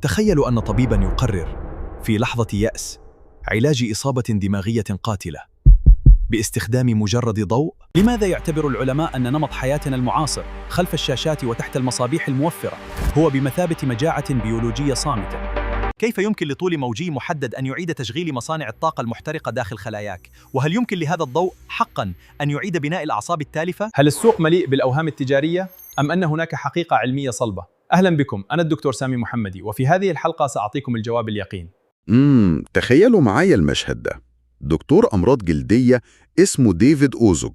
تخيلوا أن طبيباً يقرر في لحظة يأس علاج إصابة دماغية قاتلة باستخدام مجرد ضوء. لماذا يعتبر العلماء أن نمط حياتنا المعاصر خلف الشاشات وتحت المصابيح الموفرة هو بمثابة مجاعة بيولوجية صامتة؟ كيف يمكن لطول موجي محدد أن يعيد تشغيل مصانع الطاقة المحترقة داخل خلاياك؟ وهل يمكن لهذا الضوء حقاً أن يعيد بناء الأعصاب التالفة؟ هل السوق مليء بالأوهام التجارية أم أن هناك حقيقة علمية صلبة؟ أهلا بكم، أنا الدكتور سامي محمدي، وفي هذه الحلقة سأعطيكم الجواب اليقين. تخيلوا معايا المشهد ده. دكتور أمراض جلدية اسمه ديفيد أوزوج.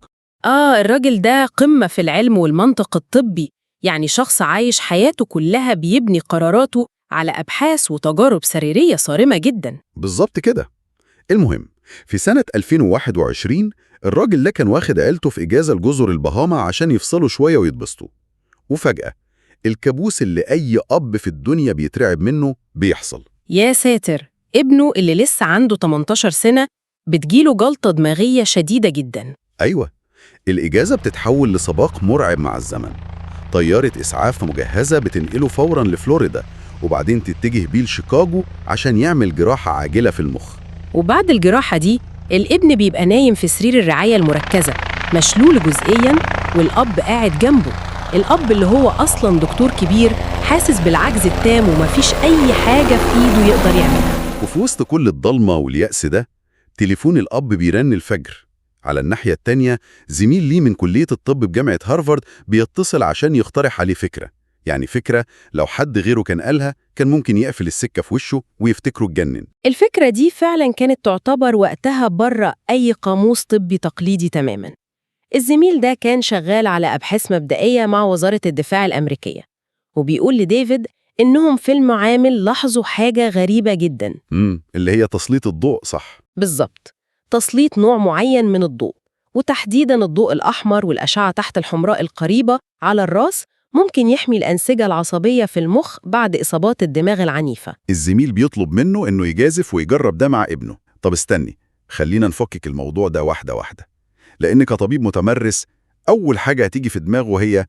الراجل ده قمة في العلم والمنطق الطبي، يعني شخص عايش حياته كلها بيبني قراراته على أبحاث وتجارب سريرية صارمة جدا. بالظبط كده. المهم، في سنة 2021 الراجل ده كان واخد عيلته في إجازة لجزر البهاما عشان يفصلوا شوية ويتبسطوا، وفجأة الكابوس اللي أي أب في الدنيا بيترعب منه بيحصل. يا ساتر، ابنه اللي لسه عنده 18 سنة بتجيله جلطة دماغية شديدة جدا. أيوة، الإجازة بتتحول لسباق مرعب مع الزمن. طيارة إسعاف مجهزة بتنقله فوراً لفلوريدا، وبعدين تتجه بيه لشيكاغو عشان يعمل جراحة عاجلة في المخ. وبعد الجراحة دي الابن بيبقى نايم في سرير الرعاية المركزة مشلول جزئياً، والأب قاعد جنبه، الأب اللي هو أصلاً دكتور كبير حاسس بالعجز التام ومفيش أي حاجة في إيده يقدر يعملها. وفي وسط كل الضلمة واليأس ده، تليفون الأب بيرن الفجر. على الناحية التانية زميل ليه من كلية الطب بجامعة هارفارد بيتصل عشان يقترح عليه فكرة، يعني فكرة لو حد غيره كان قالها كان ممكن يقفل السكة في وشه ويفتكره اتجنن. الفكرة دي فعلاً كانت تعتبر وقتها بره أي قاموس طبي تقليدي تماماً. الزميل ده كان شغال على أبحاث مبدئية مع وزارة الدفاع الأمريكية، وبيقول لديفيد إنهم في المعامل لاحظوا حاجة غريبة جداً. اللي هي تسليط الضوء، صح؟ بالظبط، تسليط نوع معين من الضوء، وتحديداً الضوء الأحمر والأشعة تحت الحمراء القريبة على الراس ممكن يحمي الأنسجة العصبية في المخ بعد إصابات الدماغ العنيفة. الزميل بيطلب منه إنه يجازف ويجرب ده مع ابنه. طب استني، خلينا نفكك الموضوع ده واحدة واحدة، لأن كطبيب متمرس أول حاجة هتيجي في دماغه هي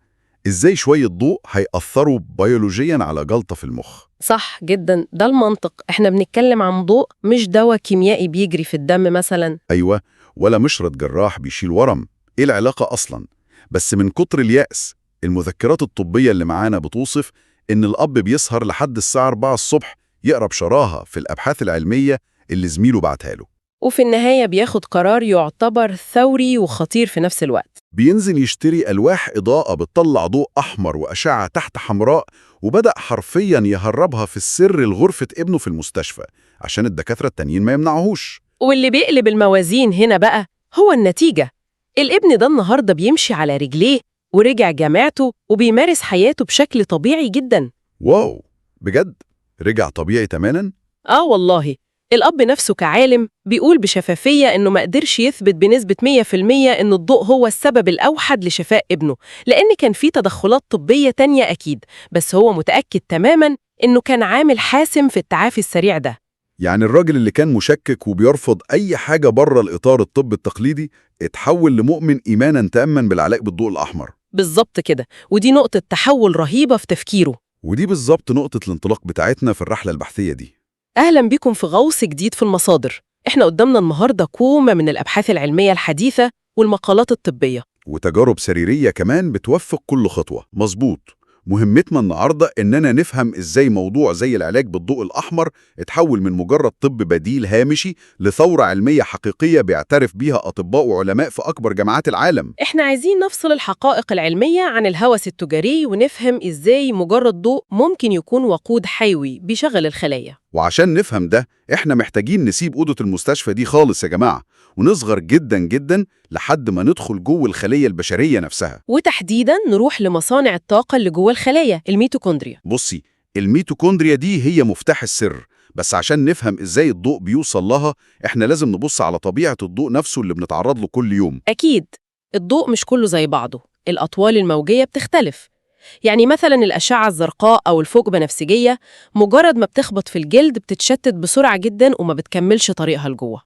إزاي شوية ضوء هيأثروا بيولوجياً على جلطة في المخ. صح جدا، ده المنطق. احنا بنتكلم عن ضوء، مش دواء كيميائي بيجري في الدم مثلا. أيوة، ولا مشرط جراح بيشيل ورم. إيه العلاقة أصلاً؟ بس من كتر اليأس، المذكرات الطبية اللي معانا بتوصف إن الأب بيسهر لحد الساعة 4 الصبح يقرأ بشراهة في الأبحاث العلمية اللي زميله بعتها له، وفي النهاية بياخد قرار يعتبر ثوري وخطير في نفس الوقت. بينزل يشتري ألواح إضاءة بتطلع ضوء أحمر وأشعة تحت حمراء، وبدأ حرفياً يهربها في السر لغرفة ابنه في المستشفى عشان الدكاترة التانيين ما يمنعوهوش. واللي بيقلب الموازين هنا بقى هو النتيجة. الابن ده النهاردة بيمشي على رجليه ورجع جامعته وبيمارس حياته بشكل طبيعي جدا. واو، بجد؟ رجع طبيعي تماماً؟ والله الأب نفسه كعالم بيقول بشفافية إنه ما قدرش يثبت بنسبة 100% إن الضوء هو السبب الأوحد لشفاء ابنه، لأن كان في تدخلات طبية تانية أكيد، بس هو متأكد تماماً إنه كان عامل حاسم في التعافي السريع ده. يعني الراجل اللي كان مشكك وبيرفض أي حاجة بره الإطار الطب التقليدي اتحول لمؤمن إيماناً تاماً بالعلاج بالضوء الأحمر. بالظبط كده، ودي نقطة تحول رهيبة في تفكيره. ودي بالظبط نقطة الانطلاق بتاعتنا في الرحلة البحثية دي. أهلاً بكم في غوص جديد في المصادر. إحنا قدامنا النهاردة كومة من الأبحاث العلمية الحديثة والمقالات الطبية، وتجارب سريرية كمان بتوفق كل خطوة. مظبوط. مهمتنا النهاردة إننا نفهم إزاي موضوع زي العلاج بالضوء الأحمر اتحول من مجرد طب بديل هامشي لثورة علمية حقيقية بيعترف بيها أطباء وعلماء في أكبر جامعات العالم. إحنا عايزين نفصل الحقائق العلمية عن الهوس التجاري ونفهم إزاي مجرد ضوء ممكن يكون وقود حيوي بيشغل الخلايا. وعشان نفهم ده، إحنا محتاجين نسيب أوضة المستشفى دي خالص يا جماعة، ونصغر جدا جدا لحد ما ندخل جوه الخلية البشرية نفسها، وتحديداً نروح لمصانع الطاقة اللي جوه الخلايا، الميتوكوندريا. بصي، الميتوكوندريا دي هي مفتاح السر. بس عشان نفهم إزاي الضوء بيوصل لها، إحنا لازم نبص على طبيعة الضوء نفسه اللي بنتعرض له كل يوم. أكيد، الضوء مش كله زي بعضه، الأطوال الموجية بتختلف. يعني مثلاً الأشعة الزرقاء أو الفوق بنفسجية مجرد ما بتخبط في الجلد بتتشتت بسرعة جداً وما بتكملش طريقها لجوه.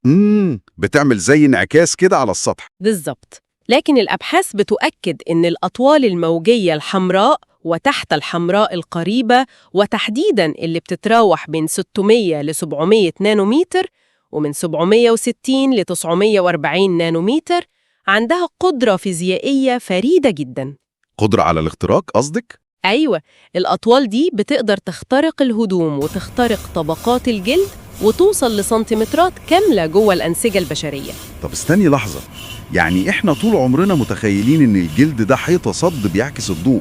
بتعمل زي انعكاس كده على السطح. بالظبط. لكن الأبحاث بتؤكد إن الأطوال الموجية الحمراء وتحت الحمراء القريبة، وتحديداً اللي بتتراوح بين 600 ل 700 نانومتر ومن 760 ل 940 نانومتر، عندها قدرة فيزيائية فريدة جداً. قدرة على الاختراق قصدك؟ أيوة، الأطوال دي بتقدر تخترق الهدوم وتخترق طبقات الجلد وتوصل لسنتيمترات كاملة جوه الأنسجة البشرية. طب استني لحظة، يعني إحنا طول عمرنا متخيلين إن الجلد ده حيطة صد بيعكس الضوء،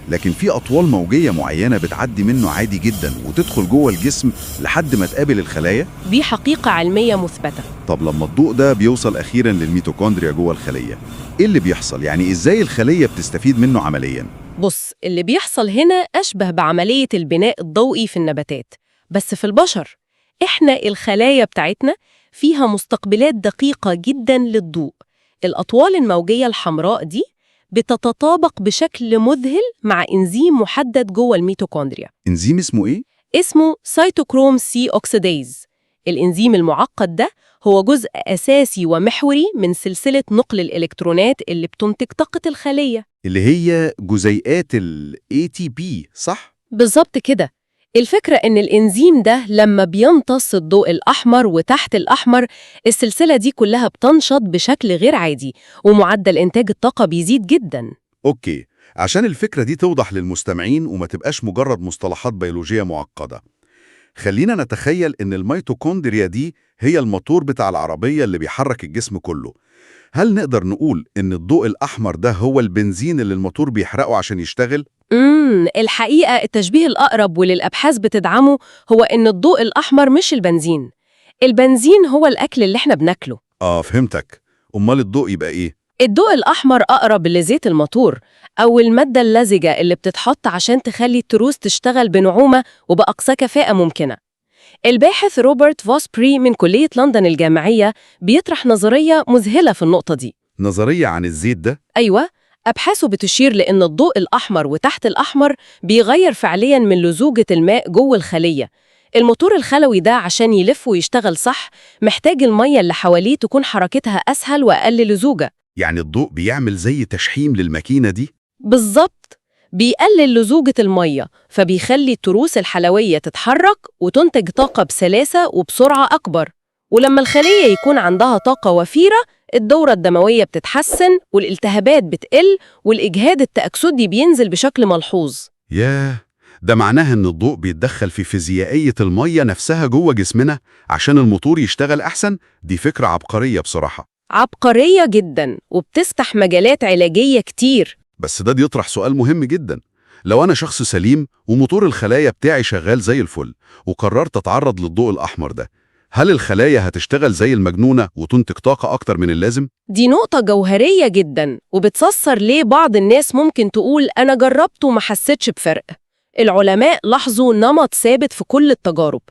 لكن في أطوال موجية معينة بتعدي منه عادي جدا وتدخل جوه الجسم لحد ما تقابل الخلايا؟ دي حقيقة علمية مثبتة. طب لما الضوء ده بيوصل أخيرا للميتوكوندريا جوه الخلية، إيه اللي بيحصل؟ يعني إزاي الخلية بتستفيد منه عمليا؟ بص، اللي بيحصل هنا أشبه بعملية البناء الضوئي في النباتات، بس في البشر. إحنا الخلايا بتاعتنا فيها مستقبلات دقيقة جداً للضوء. الأطوال الموجية الحمراء دي بتتطابق بشكل مذهل مع إنزيم محدد جوه الميتوكوندريا. إنزيم اسمه إيه؟ اسمه سيتوكروم سي أوكسيديز. الإنزيم المعقد ده هو جزء أساسي ومحوري من سلسلة نقل الإلكترونات اللي بتنتج طاقة الخلية، اللي هي جزيئات ال ATP، صح؟ بالظبط كده. الفكرة إن الإنزيم ده لما بيمتص الضوء الأحمر وتحت الأحمر، السلسلة دي كلها بتنشط بشكل غير عادي، ومعدل إنتاج الطاقة بيزيد جداً. أوكي، عشان الفكرة دي توضح للمستمعين وما تبقاش مجرد مصطلحات بيولوجية معقدة، خلينا نتخيل إن الميتوكوندريا دي هي الموتور بتاع العربية اللي بيحرك الجسم كله. هل نقدر نقول إن الضوء الأحمر ده هو البنزين اللي الموتور بيحرقه عشان يشتغل؟ الحقيقة التشبيه الأقرب واللي بتدعمه هو إن الضوء الأحمر مش البنزين. البنزين هو الأكل اللي إحنا بناكله. فهمتك. أمال الضوء يبقى إيه؟ الضوء الأحمر أقرب لزيت الموتور أو المادة اللزجة اللي بتتحط عشان تخلي التروس تشتغل بنعومة وبأقصى كفاءة ممكنة. الباحث روبرت فوسبري من كلية لندن الجامعية بيطرح نظرية مذهلة في النقطة دي. نظرية عن الزيت ده؟ أيوة، أبحاثه بتشير لأن الضوء الأحمر وتحت الأحمر بيغير فعلياً من لزوجة الماء جوه الخلية. الموتور الخلوي ده عشان يلف ويشتغل صح محتاج المية اللي حواليه تكون حركتها أسهل وأقل لزوجة. يعني الضوء بيعمل زي تشحيم للماكينة دي؟ بالظبط، بيقلل لزوجة المية، فبيخلي التروس الحلوية تتحرك وتنتج طاقة بسلاسة وبسرعة أكبر. ولما الخلية يكون عندها طاقة وفيرة، الدورة الدموية بتتحسن والالتهابات بتقل والإجهاد التأكسدي بينزل بشكل ملحوظ. ياه، ده معناها إن الضوء بيتدخل في فيزيائية المية نفسها جوه جسمنا عشان الموتور يشتغل أحسن؟ دي فكرة عبقرية بصراحة. عبقرية جداً، وبتفتح مجالات علاجية كتير. بس ده بيطرح سؤال مهم جدا. لو أنا شخص سليم وموتور الخلايا بتاعي شغال زي الفل وقررت أتعرض للضوء الأحمر ده، هل الخلايا هتشتغل زي المجنونة وتنتج طاقة أكتر من اللازم؟ دي نقطة جوهرية جداً، وبتفسر ليه بعض الناس ممكن تقول أنا جربت وما حسيتش بفرق. العلماء لاحظوا نمط ثابت في كل التجارب.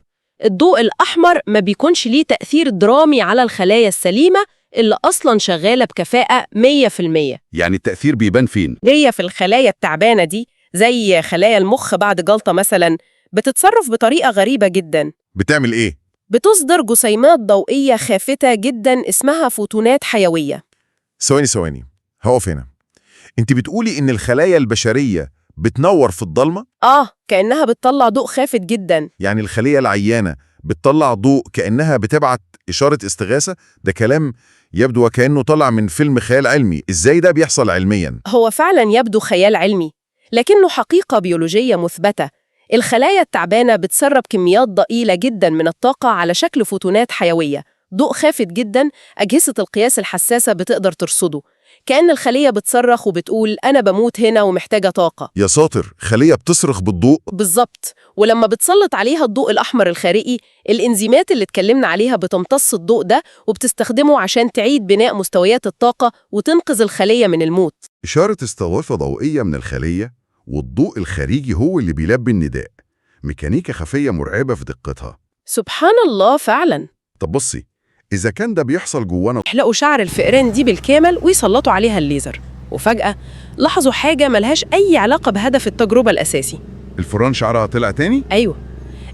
الضوء الأحمر ما بيكونش ليه تأثير درامي على الخلايا السليمة اللي أصلاً شغالة بكفاءة 100%. يعني التأثير بيبان فين؟ جاية في الخلايا التعبانة دي، زي خلايا المخ بعد جلطة مثلاً، بتتصرف بطريقة غريبة جداً. بتعمل إيه؟ بتصدر جسيمات ضوئية خافتة جداً اسمها فوتونات حيوية. ثواني هقف هنا. انت بتقولي ان الخلايا البشرية بتنور في الضلمة؟ كأنها بتطلع ضوء خافت جداً. يعني الخلية العيانة بتطلع ضوء كأنها بتبعت إشارة استغاثة؟ ده كلام يبدو وكأنه طلع من فيلم خيال علمي. إزاي ده بيحصل علمياً؟ هو فعلاً يبدو خيال علمي، لكنه حقيقة بيولوجية مثبتة. الخلايا التعبانة بتسرب كميات ضئيلة جداً من الطاقة على شكل فوتونات حيوية، ضوء خافت جداً أجهزة القياس الحساسة بتقدر ترصده. كأن الخلية بتصرخ وبتقول أنا بموت هنا ومحتاجة طاقة. يا ساتر، خلية بتصرخ بالضوء؟ بالظبط. ولما بتسلط عليها الضوء الأحمر الخارقي، الإنزيمات اللي اتكلمنا عليها بتمتص الضوء ده وبتستخدمه عشان تعيد بناء مستويات الطاقة وتنقذ الخلية من الموت. إشارة استغاثة ضوئية من الخلية، والضوء الخارجي هو اللي بيلبي النداء. ميكانيكا خفية مرعبة في دقتها. سبحان الله فعلاً. طب بصي، إذا كان ده بيحصل جوانا، يحلقوا شعر الفئران دي بالكامل ويسلطوا عليها الليزر، وفجأة لاحظوا حاجة ملهاش أي علاقة بهدف التجربة الأساسي. الفئران شعرها طلع تاني؟ أيوة،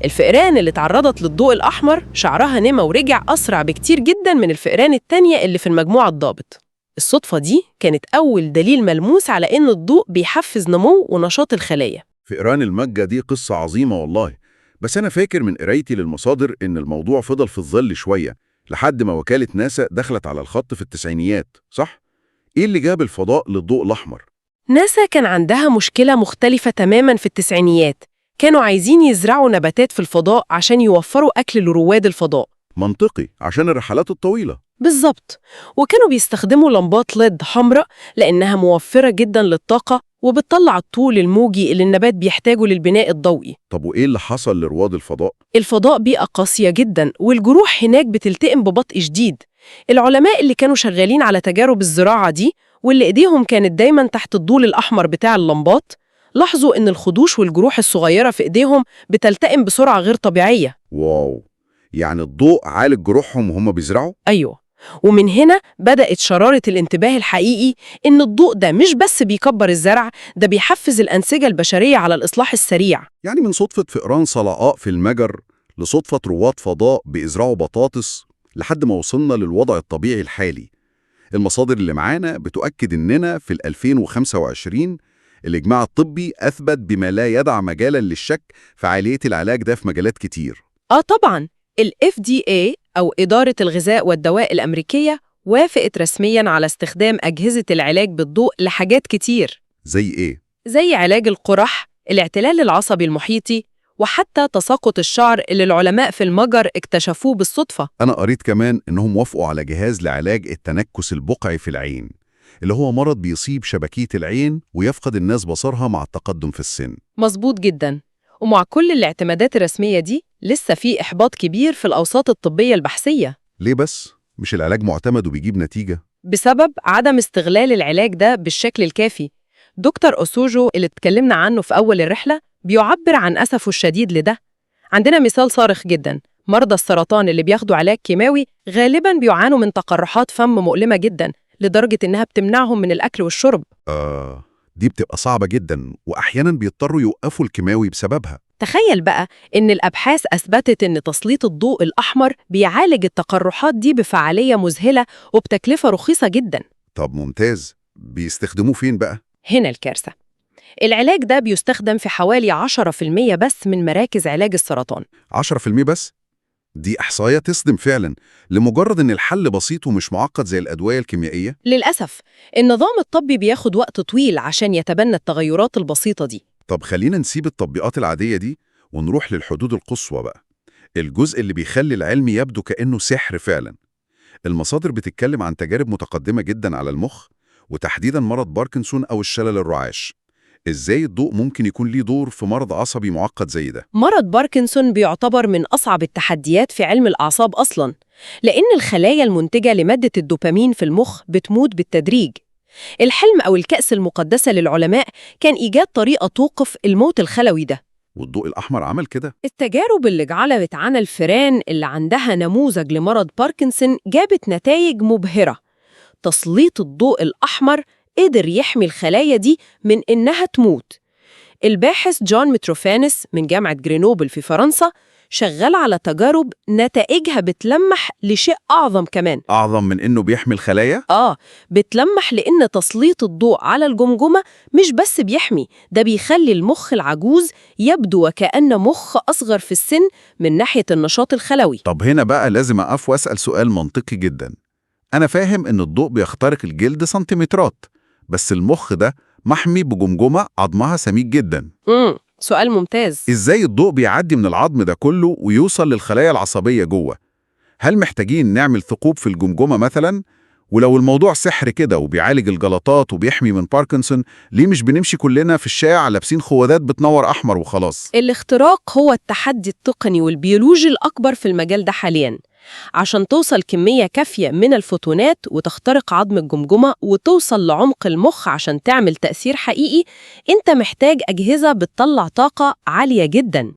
الفئران اللي تعرضت للضوء الأحمر شعرها نما ورجع أسرع بكتير جدا من الفئران التانية اللي في المجموعة الضابط. الصدفة دي كانت أول دليل ملموس على إن الضوء بيحفز نمو ونشاط الخلايا. فئران المجة دي قصة عظيمة والله، بس أنا فاكر من قرايتي للمصادر إن الموضوع فضل في الظل شوية لحد ما وكالة ناسا دخلت على الخط في التسعينيات، صح؟ إيه اللي جاب الفضاء للضوء الأحمر؟ ناسا كان عندها مشكلة مختلفة تماماً في التسعينيات، كانوا عايزين يزرعوا نباتات في الفضاء عشان يوفروا أكل لرواد الفضاء. منطقي، عشان الرحلات الطويلة. بالظبط، وكانوا بيستخدموا لمبات ليد حمراء لأنها موفرة جداً للطاقة وبتطلع الطول الموجي اللي النبات بيحتاجه للبناء الضوئي. طب وإيه اللي حصل لرواد الفضاء؟ الفضاء بيئة قاسية جداً والجروح هناك بتلتئم ببطء شديد. العلماء اللي كانوا شغالين على تجارب الزراعة دي واللي إيديهم كانت دايماً تحت الضول الأحمر بتاع اللمبات لاحظوا إن الخدوش والجروح الصغيرة في إيديهم بتلتئم بسرعة غير طبيعية. واو، يعني الضوء عالج جروحهم وهم بيزرعوا؟ أيوه، ومن هنا بدأت شرارة الانتباه الحقيقي إن الضوء ده مش بس بيكبر الزرع، ده بيحفز الأنسجة البشرية على الإصلاح السريع. يعني من صدفة فئران صلعاء في المجر لصدفة رواد فضاء بيزرعوا بطاطس لحد ما وصلنا للوضع الطبيعي الحالي. المصادر اللي معانا بتؤكد إننا في 2025 الإجماع الطبي أثبت بما لا يدع مجالا للشك فعالية العلاج ده في مجالات كتير. طبعاً ال FDA أو إدارة الغذاء والدواء الأمريكية وافقت رسمياً على استخدام أجهزة العلاج بالضوء لحاجات كتير، زي إيه؟ زي علاج القرح، الاعتلال العصبي المحيطي، وحتى تساقط الشعر اللي العلماء في المجر اكتشفوه بالصدفة. أنا قريت كمان إنهم وافقوا على جهاز لعلاج التنكس البقعي في العين، اللي هو مرض بيصيب شبكية العين ويفقد الناس بصرها مع التقدم في السن. مظبوط جداً. ومع كل الاعتمادات الرسمية دي لسه في إحباط كبير في الأوساط الطبية البحثية. ليه بس؟ مش العلاج معتمد وبيجيب نتيجة؟ بسبب عدم استغلال العلاج ده بالشكل الكافي. دكتور أوسوجو اللي اتكلمنا عنه في أول الرحلة بيعبر عن أسفه الشديد لده. عندنا مثال صارخ جداً، مرضى السرطان اللي بياخدوا علاج كيماوي غالباً بيعانوا من تقرحات فم مؤلمة جداً لدرجة إنها بتمنعهم من الأكل والشرب. دي بتبقى صعبة جداً وأحياناً بيضطروا يوقفوا الكيماوي بسببها. تخيل بقى إن الأبحاث أثبتت إن تسليط الضوء الأحمر بيعالج التقرحات دي بفعالية مذهلة وبتكلفة رخيصة جداً. طب ممتاز، بيستخدموه فين بقى؟ هنا الكارثة، العلاج ده بيستخدم في حوالي 10% بس من مراكز علاج السرطان. 10% بس؟ دي إحصائية تصدم فعلاً، لمجرد إن الحل بسيط ومش معقد زي الأدوية الكيميائية. للأسف النظام الطبي بياخد وقت طويل عشان يتبنى التغيرات البسيطة دي. طب خلينا نسيب التطبيقات العادية دي ونروح للحدود القصوى بقى، الجزء اللي بيخلي العلم يبدو كأنه سحر فعلاً. المصادر بتتكلم عن تجارب متقدمة جداً على المخ وتحديداً مرض باركنسون أو الشلل الرعاش. إزاي الضوء ممكن يكون ليه دور في مرض عصبي معقد زي ده؟ مرض باركنسون بيعتبر من أصعب التحديات في علم الأعصاب أصلاً، لأن الخلايا المنتجة لمادة الدوبامين في المخ بتموت بالتدريج. الحلم أو الكأس المقدسة للعلماء كان إيجاد طريقة توقف الموت الخلوي ده. والضوء الأحمر عمل كده؟ التجارب اللي جعلت عن الفئران اللي عندها نموذج لمرض باركنسون جابت نتائج مبهرة. تسليط الضوء الأحمر قدر يحمي الخلايا دي من إنها تموت. الباحث جون متروفانس من جامعة جرينوبل في فرنسا شغال على تجارب نتائجها بتلمح لشيء أعظم كمان. أعظم من إنه بيحمي الخلايا؟ بتلمح لأن تسليط الضوء على الجمجمة مش بس بيحمي، ده بيخلي المخ العجوز يبدو وكأن مخ أصغر في السن من ناحية النشاط الخلوي. طب هنا بقى لازم أقف وأسأل سؤال منطقي جدا. أنا فاهم إن الضوء بيخترق الجلد سنتيمترات، بس المخ ده محمي بجمجمة عظمها سميك جدا. سؤال ممتاز. إزاي الضوء بيعدي من العظم ده كله ويوصل للخلايا العصبية جوه؟ هل محتاجين نعمل ثقوب في الجمجمة مثلا؟ ولو الموضوع سحر كده وبيعالج الجلطات وبيحمي من باركنسون، ليه مش بنمشي كلنا في الشارع لابسين خوذات بتنور أحمر وخلاص؟ الاختراق هو التحدي التقني والبيولوجي الأكبر في المجال ده حالياً. عشان توصل كمية كافية من الفوتونات وتخترق عظم الجمجمة وتوصل لعمق المخ عشان تعمل تأثير حقيقي، انت محتاج أجهزة بتطلع طاقة عالية جداً.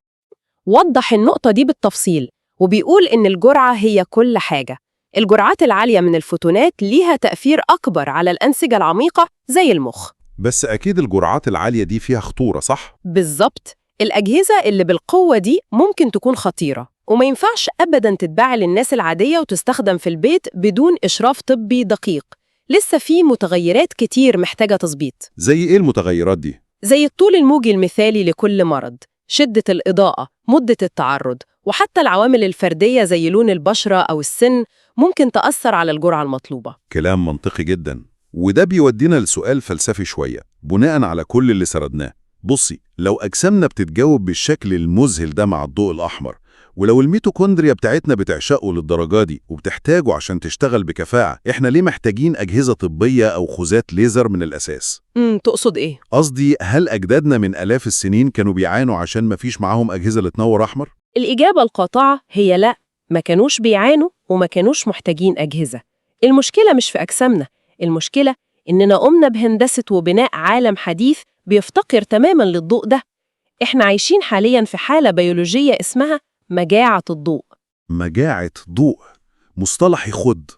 وضح النقطة دي بالتفصيل وبيقول إن الجرعة هي كل حاجة. الجرعات العالية من الفوتونات ليها تأثير أكبر على الأنسجة العميقة زي المخ. بس أكيد الجرعات العالية دي فيها خطورة، صح؟ بالظبط، الأجهزة اللي بالقوة دي ممكن تكون خطيرة وما ينفعش أبداً تتباع للناس العادية وتستخدم في البيت بدون إشراف طبي دقيق. لسه في متغيرات كتير محتاجة تظبيط، زي إيه المتغيرات دي؟ زي الطول الموجي المثالي لكل مرض، شدة الإضاءة، مدة التعرض، وحتى العوامل الفردية زي لون البشرة أو السن ممكن تأثر على الجرعة المطلوبة. كلام منطقي جدا، وده بيودينا لسؤال فلسفي شوية بناء على كل اللي سردناه. بصي، لو أجسامنا بتتجاوب بالشكل المذهل ده مع الضوء الأحمر، ولو الميتوكوندريا بتاعتنا بتعشقه للدرجة دي وبتحتاجه عشان تشتغل بكفاءة، إحنا ليه محتاجين أجهزة طبية أو خوذات ليزر من الأساس؟ تقصد إيه؟ قصدي، هل أجدادنا من آلاف السنين كانوا بيعانوا عشان مفيش معاهم أجهزة اللي تنور أحمر؟ الإجابة القاطعة هي لأ، ما كانوش بيعانوا وما كانوش محتاجين أجهزة. المشكلة مش في أجسامنا، المشكلة إننا قمنا بهندسة وبناء عالم حديث بيفتقر تماماً للضوء ده. إحنا عايشين حالياً في حالة بيولوجية اسمها مجاعة الضوء. مجاعة ضوء، مصطلح يخض.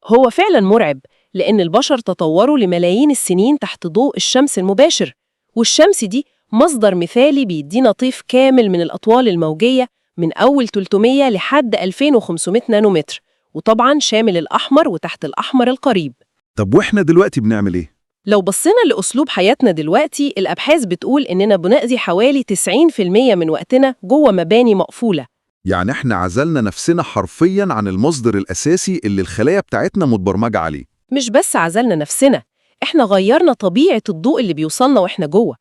هو فعلاً مرعب، لأن البشر تطوروا لملايين السنين تحت ضوء الشمس المباشر، والشمس دي مصدر مثالي بيدينا طيف كامل من الأطوال الموجية من أول 300 لحد 2500 نانومتر، وطبعاً شامل الأحمر وتحت الأحمر القريب. طب وإحنا دلوقتي بنعمل إيه؟ لو بصينا لأسلوب حياتنا دلوقتي، الأبحاث بتقول إننا بنقضي حوالي 90% من وقتنا جوه مباني مقفولة. يعني إحنا عزلنا نفسنا حرفياً عن المصدر الأساسي اللي الخلايا بتاعتنا متبرمجة عليه. مش بس عزلنا نفسنا، إحنا غيرنا طبيعة الضوء اللي بيوصلنا وإحنا جوه.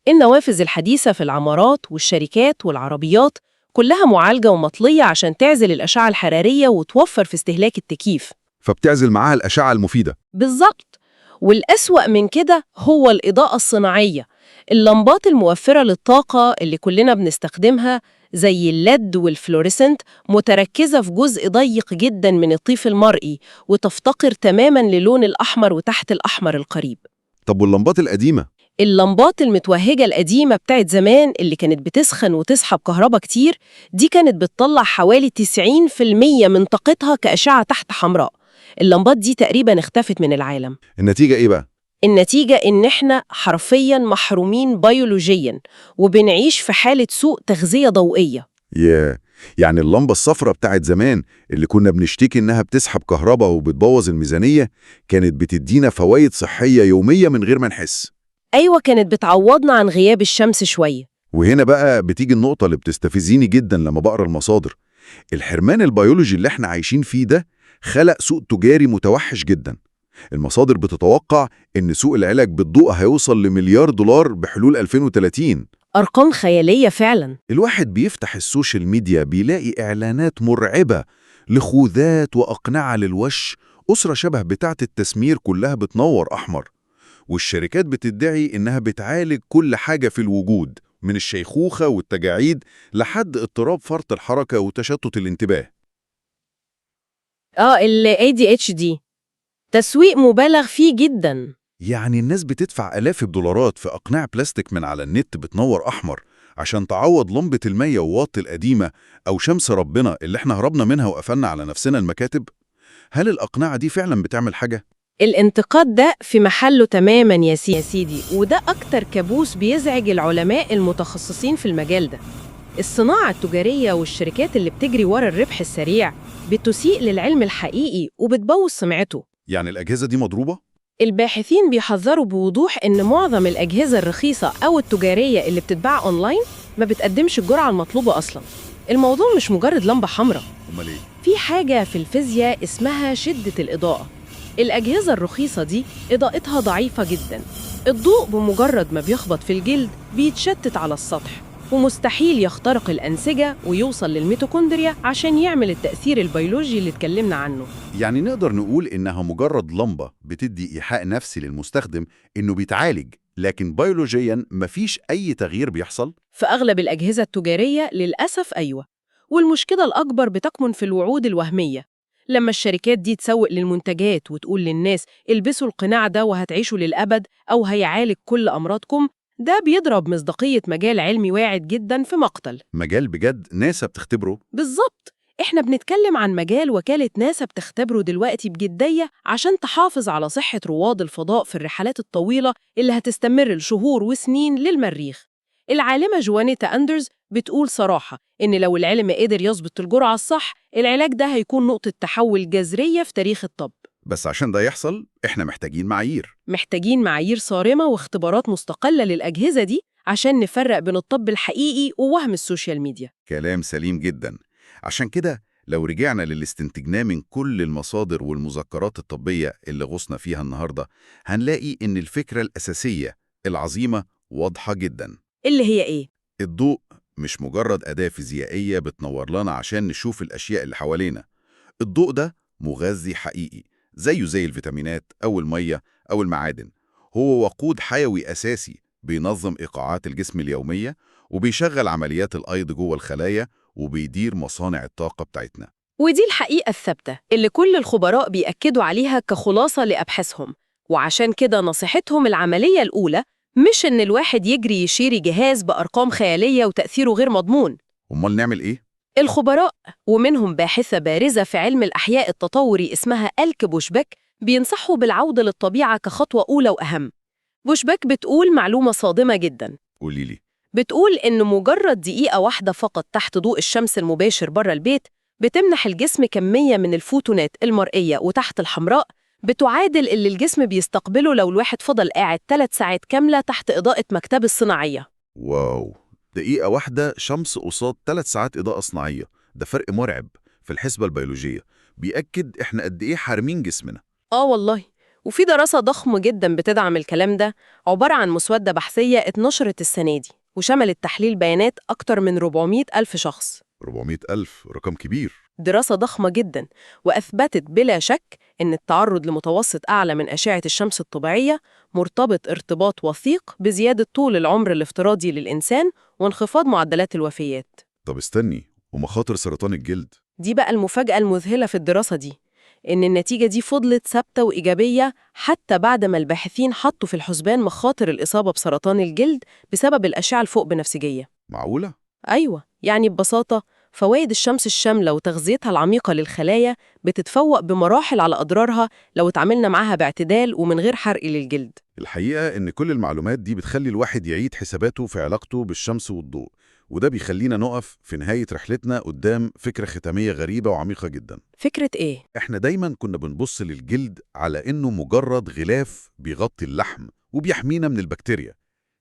النوافذ الحديثة في العمارات والشركات والعربيات كلها معالجة ومطلية عشان تعزل الأشعة الحرارية وتوفر في استهلاك التكييف. فبتعزل معاها الأشعة المفيدة. بالظبط. والأسوأ من كده هو الإضاءة الصناعية، اللمبات الموفرة للطاقة اللي كلنا بنستخدمها زي الليد والفلوريسنت متركزة في جزء ضيق جدا من الطيف المرئي، وتفتقر تماما للون الأحمر وتحت الأحمر القريب. طب واللمبات القديمة؟ اللمبات المتوهجة القديمة بتاعت زمان اللي كانت بتسخن وتسحب كهرباء كتير، دي كانت بتطلع حوالي 90% من طاقتها كأشعة تحت حمراء. اللمبات دي تقريباً اختفت من العالم. النتيجة إيه بقى؟ النتيجة إن إحنا حرفياً محرومين بيولوجياً، وبنعيش في حالة سوء تغذية ضوئية. يعني اللمبة الصفراء بتاعت زمان اللي كنا بنشتكي إنها بتسحب كهرباء وبتبوظ الميزانية، كانت بتدينا فوائد صحية يومية من غير ما نحس. أيوة، كانت بتعوضنا عن غياب الشمس شوية. وهنا بقى بتيجي النقطة اللي بتستفزيني جدا لما بقرأ المصادر. الحرمان البيولوجي اللي احنا عايشين فيه ده خلق سوق تجاري متوحش جدا. المصادر بتتوقع إن سوق العلاج بالضوء هيوصل لمليار دولار بحلول 2030. أرقام خيالية فعلاً. الواحد بيفتح السوشيال ميديا بيلاقي إعلانات مرعبة لخوذات وأقنعة للوش، أسرة شبه بتاعة التسمير كلها بتنور أحمر، والشركات بتدعي إنها بتعالج كل حاجة في الوجود، من الشيخوخة والتجاعيد لحد اضطراب فرط الحركة وتشتت الانتباه. ال ADHD تسويق مبالغ فيه جداً. يعني الناس بتدفع آلاف الدولارات في أقنعة بلاستيك من على النت بتنور أحمر عشان تعوض لمبة المية وواط القديمة أو شمس ربنا اللي احنا هربنا منها وقفلنا على نفسنا المكاتب. هل الأقنعة دي فعلا بتعمل حاجة؟ الانتقاد ده في محله تماماً يا سيدي، وده أكتر كابوس بيزعج العلماء المتخصصين في المجال ده. الصناعة التجارية والشركات اللي بتجري ورا الربح السريع بتسيء للعلم الحقيقي وبتبوظ سمعته. يعني الأجهزة دي مضروبة؟ الباحثين بيحذروا بوضوح إن معظم الأجهزة الرخيصة أو التجارية اللي بتتباع أونلاين ما بتقدمش الجرعة المطلوبة أصلاً. الموضوع مش مجرد لمبة حمراء، أمال إيه؟ في حاجة في الفيزياء اسمها شدة الإضاءة. الأجهزة الرخيصة دي إضاءتها ضعيفة جداً، الضوء بمجرد ما بيخبط في الجلد بيتشتت على السطح، ومستحيل يخترق الأنسجة ويوصل للميتوكوندريا عشان يعمل التأثير البيولوجي اللي اتكلمنا عنه. يعني نقدر نقول إنها مجرد لمبة بتدي إيحاء نفسي للمستخدم إنه بيتعالج، لكن بيولوجياً مفيش أي تغيير بيحصل؟ في أغلب الأجهزة التجارية للأسف أيوة، والمشكلة الأكبر بتكمن في الوعود الوهمية. لما الشركات دي تسوق للمنتجات وتقول للناس البسوا القناع ده وهتعيشوا للأبد أو هيعالج كل أمراضكم، ده بيضرب مصداقية مجال علمي واعد جداً في مقتل. مجال بجد ناسا بتختبره؟ بالظبط، إحنا بنتكلم عن مجال وكالة ناسا بتختبره دلوقتي بجدية عشان تحافظ على صحة رواد الفضاء في الرحلات الطويلة اللي هتستمر لشهور وسنين للمريخ. العالمة جوانيتا أندرز بتقول صراحة إن لو العلم قدر يظبط الجرعة الصح، العلاج ده هيكون نقطة تحول جذرية في تاريخ الطب. بس عشان ده يحصل إحنا محتاجين معايير. محتاجين معايير صارمة واختبارات مستقلة للأجهزة دي عشان نفرق بين الطب الحقيقي ووهم السوشيال ميديا. كلام سليم جدا. عشان كده لو رجعنا للي استنتجناه من كل المصادر والمذكرات الطبية اللي غصنا فيها النهاردة، هنلاقي إن الفكرة الأساسية العظيمة واضحة جدا. اللي هي إيه؟ الضوء مش مجرد أداة فيزيائية بتنور لنا عشان نشوف الأشياء اللي حوالينا. الضوء ده مغذي حقيقي زيه زي الفيتامينات أو المية أو المعادن. هو وقود حيوي أساسي بينظم إيقاعات الجسم اليومية، وبيشغل عمليات الأيض جوه الخلايا، وبيدير مصانع الطاقة بتاعتنا. ودي الحقيقة الثابتة اللي كل الخبراء بيأكدوا عليها كخلاصة لأبحاثهم. وعشان كده نصيحتهم العملية الأولى مش إن الواحد يجري يشتري جهاز بأرقام خيالية وتأثيره غير مضمون. أمال نعمل إيه؟ الخبراء ومنهم باحثة بارزة في علم الأحياء التطوري اسمها ألك بوشبك بينصحوا بالعودة للطبيعة كخطوة أولى وأهم. بوشبك بتقول معلومة صادمة جداً. قولي لي. بتقول إن مجرد دقيقة واحدة فقط تحت ضوء الشمس المباشر بره البيت بتمنح الجسم كمية من الفوتونات المرئية وتحت الحمراء بتعادل اللي الجسم بيستقبله لو الواحد فضل قاعد 3 ساعات كاملة تحت إضاءة مكتبه الصناعية. واو، دقيقة واحدة شمس قصاد 3 ساعات إضاءة صناعية، ده فرق مرعب في الحسبة البيولوجية. بيأكد إحنا قد إيه حارمين جسمنا. والله. وفي دراسة ضخمة جدا بتدعم الكلام ده، عبارة عن مسودة بحثية اتنشرت السنة دي وشملت تحليل بيانات أكتر من 400 ألف شخص. 400,000 رقم كبير. دراسة ضخمة جدا، وأثبتت بلا شك إن التعرض لمتوسط أعلى من أشعة الشمس الطبيعية مرتبط ارتباط وثيق بزيادة طول العمر الافتراضي للإنسان وانخفاض معدلات الوفيات. طب استني، ومخاطر سرطان الجلد؟ دي بقى المفاجأة المذهلة في الدراسة دي، إن النتيجة دي فضلت ثابتة وإيجابية حتى بعد ما الباحثين حطوا في الحسبان مخاطر الإصابة بسرطان الجلد بسبب الأشعة الفوق بنفسجية. معقولة؟ أيوة، يعني ببساطة فوائد الشمس الشاملة وتغذيتها العميقة للخلايا بتتفوق بمراحل على أضرارها لو اتعاملنا معاها باعتدال ومن غير حرق للجلد. الحقيقة إن كل المعلومات دي بتخلي الواحد يعيد حساباته في علاقته بالشمس والضوء، وده بيخلينا نقف في نهاية رحلتنا قدام فكرة ختامية غريبة وعميقة جدا. فكرة إيه؟ إحنا دايما كنا بنبص للجلد على إنه مجرد غلاف بيغطي اللحم وبيحمينا من البكتيريا،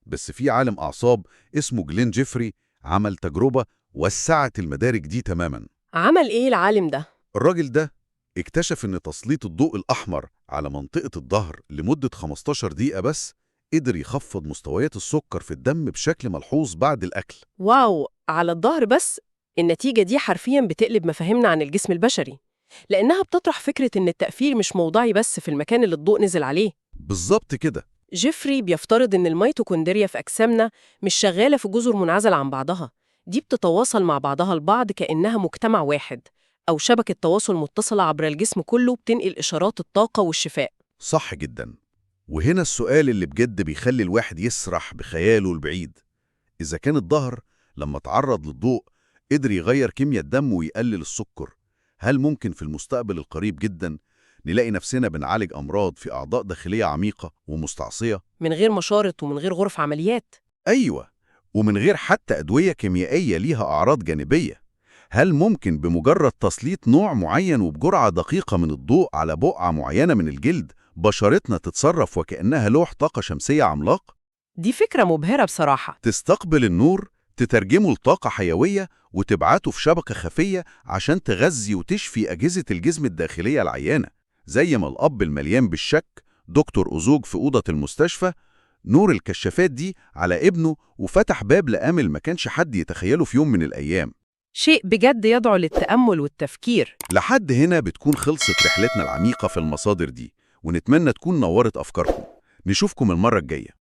بس في عالم أعصاب اسمه جلين جيفري عمل تجربة وسعت المدارك دي تماما. عمل إيه العالم ده؟ الراجل ده اكتشف إن تسليط الضوء الأحمر على منطقة الظهر لمدة 15 دقيقة بس قدر يخفض مستويات السكر في الدم بشكل ملحوظ بعد الأكل. واو، على الظهر بس؟ النتيجة دي حرفياً بتقلب مفاهيمنا عن الجسم البشري، لأنها بتطرح فكرة إن التأثير مش موضعي بس في المكان اللي الضوء نزل عليه. بالظبط كده. جيفري بيفترض إن الميتوكوندريا في أجسامنا مش شغالة في جزر منعزلة عن بعضها، دي بتتواصل مع بعضها البعض كأنها مجتمع واحد أو شبكة تواصل متصلة عبر الجسم كله بتنقل إشارات الطاقة والشفاء. صح جدا. وهنا السؤال اللي بجد بيخلي الواحد يسرح بخياله البعيد، إذا كان الظهر لما تعرض للضوء قدر يغير كمية الدم ويقلل السكر، هل ممكن في المستقبل القريب جدا نلاقي نفسنا بنعالج أمراض في أعضاء داخلية عميقة ومستعصية من غير مشارط ومن غير غرف عمليات؟ أيوة، ومن غير حتى أدوية كيميائية ليها أعراض جانبية. هل ممكن بمجرد تسليط نوع معين وبجرعة دقيقة من الضوء على بقعة معينة من الجلد بشرتنا تتصرف وكأنها لوح طاقة شمسية عملاق؟ دي فكرة مبهرة بصراحة. تستقبل النور، تترجمه لطاقة حيوية وتبعته في شبكة خفية عشان تغذي وتشفي أجهزة الجسم الداخلية العيانة، زي ما الأب المليان بالشك دكتور أزوج في أوضة المستشفى نور الكشافات دي على ابنه وفتح باب لأمل ما كانش حد يتخيله في يوم من الأيام. شيء بجد يدعو للتأمل والتفكير. لحد هنا بتكون خلصت رحلتنا العميقة في المصادر دي، ونتمنى تكون نورت أفكاركم. نشوفكم المرة الجاية.